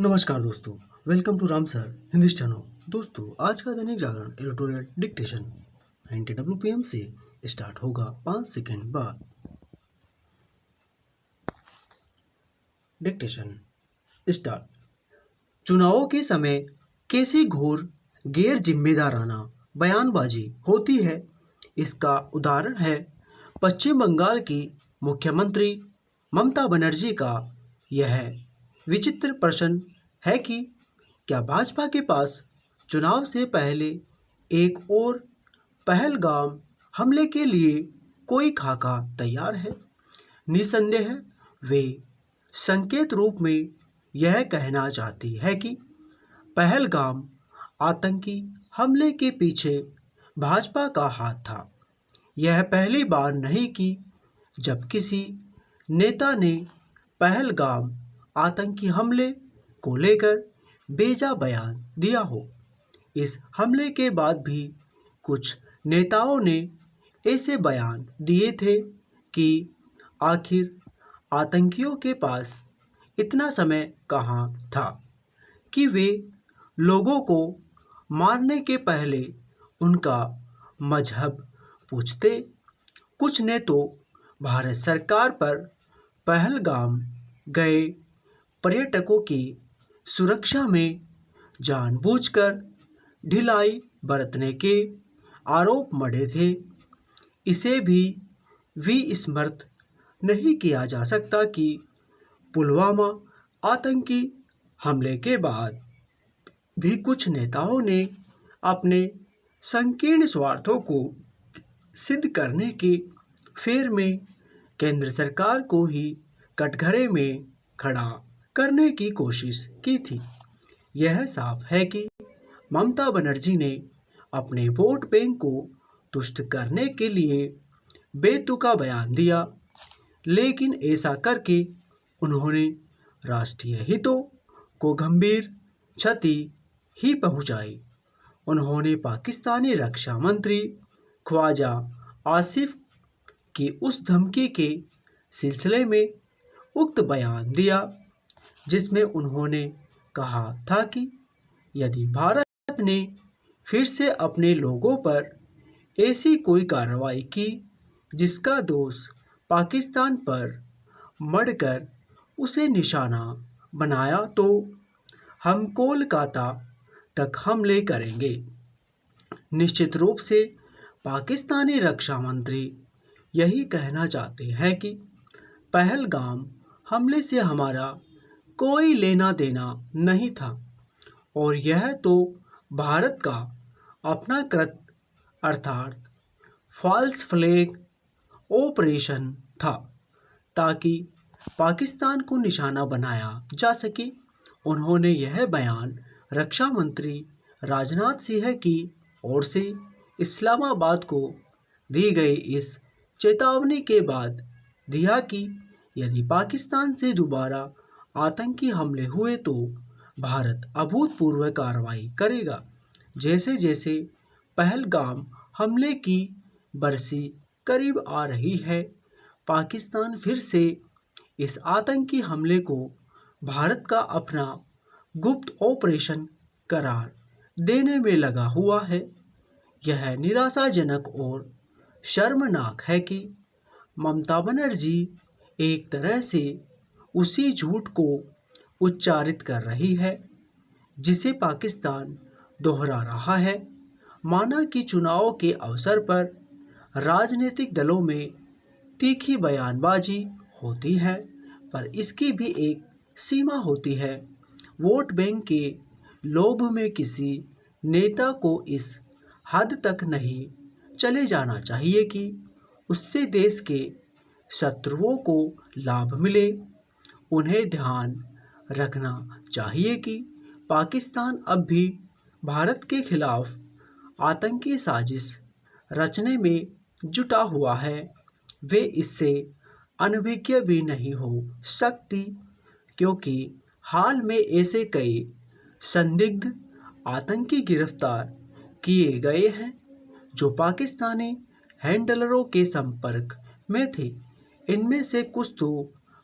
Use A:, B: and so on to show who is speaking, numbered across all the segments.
A: नमस्कार दोस्तों। Welcome to Ram sir Hindi channel. दोस्तों, आज का Dainik Jagran editorial dictation 90 WPM से स्टार्ट होगा 5 सेकंड बाद। Dictation start. चुनावों के समय कैसी घोर गैर जिम्मेदाराना बयानबाजी होती है, इसका उदाहरण है पश्चिम बंगाल की मुख्यमंत्री ममता बनर्जी का यह विचित्र प्रश्न है कि क्या भाजपा के पास चुनाव से पहले एक और पहलगाम हमले के लिए कोई खाका तैयार है। निसंदेह वे संकेत रूप में यह कहना चाहती है कि पहलगाम आतंकी हमले के पीछे भाजपा का हाथ था। यह पहली बार नहीं कि जब किसी नेता ने पहलगाम आतंकी हमले को लेकर बेजा बयान दिया हो। इस हमले के बाद भी कुछ नेताओं ने ऐसे बयान दिए थे कि आखिर आतंकियों के पास इतना समय कहाँ था कि वे लोगों को मारने के पहले उनका मजहब पूछते। कुछ ने तो भारत सरकार पर पहलगाम गए पर्यटकों की सुरक्षा में जानबूझकर ढिलाई बरतने के आरोप मढ़े थे। इसे भी विस्मृत नहीं किया जा सकता कि पुलवामा आतंकी हमले के बाद भी कुछ नेताओं ने अपने संकीर्ण स्वार्थों को सिद्ध करने के फेर में केंद्र सरकार को ही कटघरे में खड़ा करने की कोशिश की थी। यह साफ है कि ममता बनर्जी ने अपने वोट बैंक को तुष्ट करने के लिए बेतुका बयान दिया, लेकिन ऐसा करके उन्होंने राष्ट्रीय हितों को गंभीर क्षति ही पहुंचाई। उन्होंने पाकिस्तानी रक्षा मंत्री ख्वाजा आसिफ की उस धमकी के सिलसिले में उक्त बयान दिया जिसमें उन्होंने कहा था कि यदि भारत ने फिर से अपने लोगों पर ऐसी कोई कार्रवाई की जिसका दोष पाकिस्तान पर मढ़कर उसे निशाना बनाया, तो हम कोलकाता तक हमले करेंगे। निश्चित रूप से पाकिस्तानी रक्षा मंत्री यही कहना चाहते हैं कि पहलगाम हमले से हमारा कोई लेना देना नहीं था और यह तो भारत का अपना कृत अर्थात फॉल्स फ्लैग ऑपरेशन था ताकि पाकिस्तान को निशाना बनाया जा सके। उन्होंने यह बयान रक्षा मंत्री राजनाथ सिंह की ओर से इस्लामाबाद को दी गई इस चेतावनी के बाद दिया कि यदि पाकिस्तान से दोबारा आतंकी हमले हुए तो भारत अभूतपूर्व कार्रवाई करेगा। जैसे जैसे पहलगाम हमले की बरसी करीब आ रही है, पाकिस्तान फिर से इस आतंकी हमले को भारत का अपना गुप्त ऑपरेशन करार देने में लगा हुआ है। यह निराशाजनक और शर्मनाक है कि ममता बनर्जी एक तरह से उसी झूठ को उच्चारित कर रही है जिसे पाकिस्तान दोहरा रहा है। माना कि चुनाव के अवसर पर राजनीतिक दलों में तीखी बयानबाजी होती है, पर इसकी भी एक सीमा होती है। वोट बैंक के लोभ में किसी नेता को इस हद तक नहीं चले जाना चाहिए कि उससे देश के शत्रुओं को लाभ मिले। उन्हें ध्यान रखना चाहिए कि पाकिस्तान अब भी भारत के खिलाफ आतंकी साजिश रचने में जुटा हुआ है। वे इससे अनभिज्ञ भी नहीं हो सकती, क्योंकि हाल में ऐसे कई संदिग्ध आतंकी गिरफ्तार किए गए हैं जो पाकिस्तानी हैंडलरों के संपर्क में थे। इनमें से कुछ तो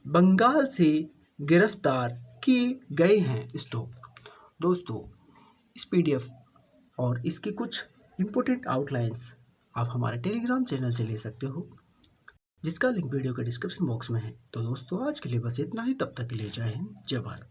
A: बंगाल से गिरफ्तार किए गए हैं स्टॉक। दोस्तों, इस पीडीएफ और इसकी कुछ इम्पोर्टेंट आउटलाइंस आप हमारे टेलीग्राम चैनल से ले सकते हो, जिसका लिंक वीडियो के डिस्क्रिप्शन बॉक्स में है। तो दोस्तों, आज के लिए बस इतना ही। तब तक के लिए जय हिंद, जय भारत।